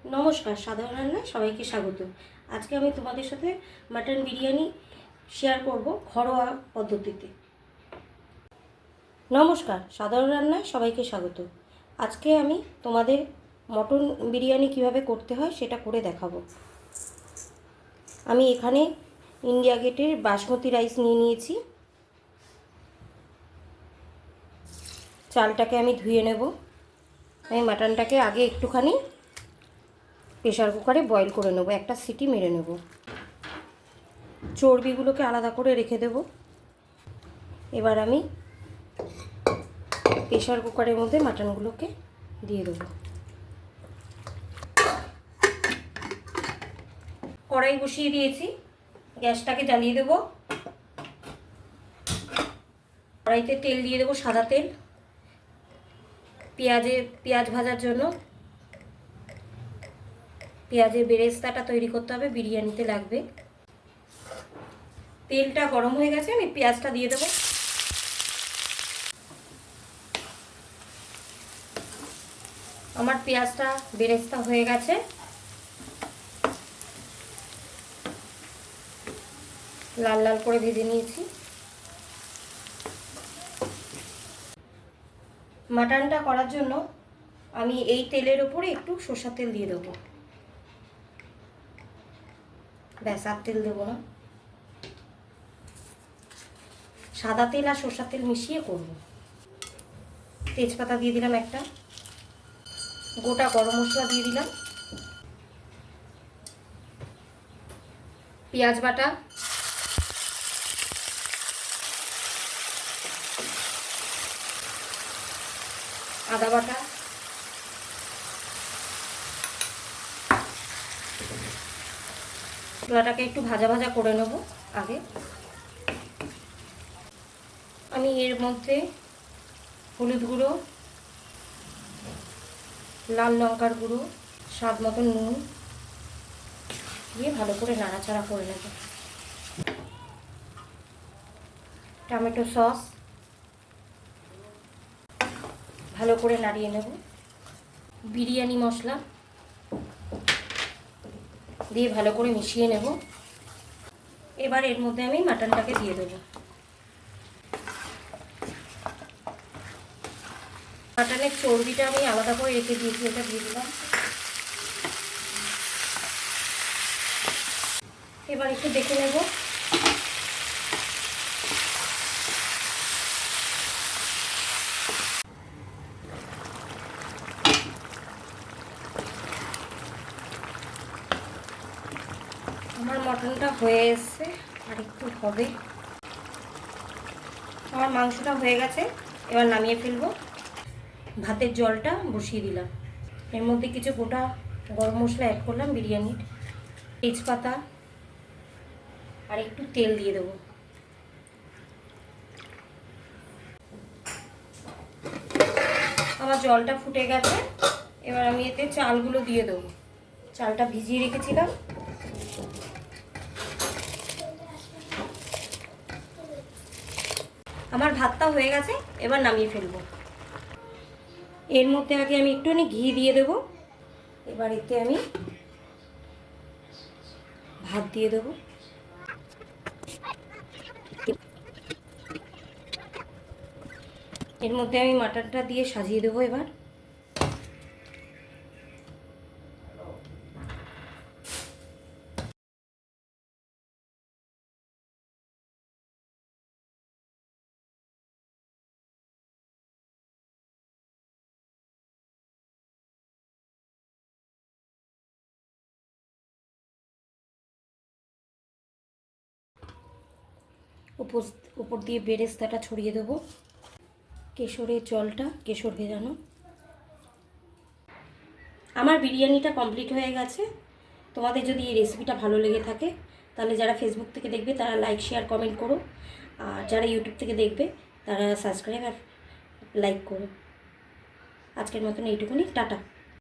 নমস্কার, সাধারণ রান্নায় সবাইকে স্বাগত। আজকে আমি তোমাদের সাথে মাটন বিরিয়ানি শেয়ার করব ঘরোয়া পদ্ধতিতে। নমস্কার, সাধারণ রান্নায় সবাইকে স্বাগত। আজকে আমি তোমাদের মটন বিরিয়ানি কিভাবে করতে হয় সেটা করে দেখাবো। আমি এখানে ইন্ডিয়া গেটের বাসমতি রাইস নিয়ে নিয়েছি। চালটাকে আমি ধুয়ে নেব। আমি মাটনটাকে আগে একটুখানি প্রেশার কুকারে বয়েল করে নেব, একটা সিটি মেরে নেব। চর্বিগুলোকে আলাদা করে রেখে দেব। এবার আমি প্রেশার কুকারের মধ্যে মাটনগুলোকে দিয়ে দেব। কড়াই বসিয়ে দিয়েছি, গ্যাসটাকে জ্বালিয়ে দেব। কড়াইতে তেল দিয়ে দেবো, সাদা তেল, পেঁয়াজ ভাজার জন্য। পেঁয়াজের বেরেস্তাটা তৈরি করতে হবে, বিরিয়ানিতে লাগবে। তেলটা গরম হয়ে গেছে, আমি পেঁয়াজটা দিয়ে দেবো। আমার পেঁয়াজটা বেরেস্তা হয়ে গেছে। লাল লাল করে ভেজে নিয়েছি। মাটনটা করার জন্য আমি এই তেলের ওপরে একটু সরষের তেল দিয়ে দেবো। ব্যাস, আর তেল দেবো না। সাদা তেল আর সরষের তেল মিশিয়ে করব। তেজপাতা দিয়ে দিলাম একটা, গোটা গরম মশলা দিয়ে দিলাম, পেঁয়াজ বাটা, আদা বাটা, মশলাটাকে একটু ভাজা ভাজা করে নেব আগে। আমি এর মধ্যে হলুদ গুঁড়ো, লাল লঙ্কার গুঁড়ো, স্বাদ মতো নুন দিয়ে ভালো করে নাড়াচাড়া করে নেব। টমেটো সস ভালো করে নাড়িয়ে নেব। বিরিয়ানি মশলা দিয়ে ভালো করে মিশিয়ে নেব। এবার এর মধ্যে আমি মাটনটাকে দিয়ে দেবো। মাটনের চর্বিটা আমি আলাদা করে রেখে দিয়েছি, এটা দিয়ে দিলাম। এবার একটু দেখে নেব। আমার মটনটা হয়ে এসছে, আর একটু হবে। আমার মাংসটা হয়ে গেছে, এবার নামিয়ে ফেলবো। ভাতের জলটা বসিয়ে দিলাম। এর মধ্যে কিছু গোটা গরম মশলা অ্যাড করলাম বিরিয়ানির, তেজপাতা, আর একটু তেল দিয়ে দেবো। আমার জলটা ফুটে গেছে, এবার আমি এতে চালগুলো দিয়ে দেবো। চালটা ভিজিয়ে রেখেছিলাম। আমার ভাতটা হয়ে গেছে, এবার নামিয়ে ফেলবো। এর মধ্যে আগে আমি একটুখানি ঘি দিয়ে দেবো। এবার এতে আমি ভাত দিয়ে দেবো। এর মধ্যে আমি মাটনটা দিয়ে সাজিয়ে দেবো। এবার উপর দিয়ে বেরেস্তাটা ছড়িয়ে দেবো। কেশরের জলটা, কেশর ভেজানো। আমার বিরিয়ানিটা কমপ্লিট হয়ে গেছে। তোমাদের যদি এই রেসিপিটা ভালো লেগে থাকে তাহলে যারা ফেসবুক থেকে দেখবে তারা লাইক, শেয়ার, কমেন্ট করো। আর যারা ইউটিউব থেকে দেখবে তারা সাবস্ক্রাইব আর লাইক করো। আজকের মতন এইটুকুনি, টাটা।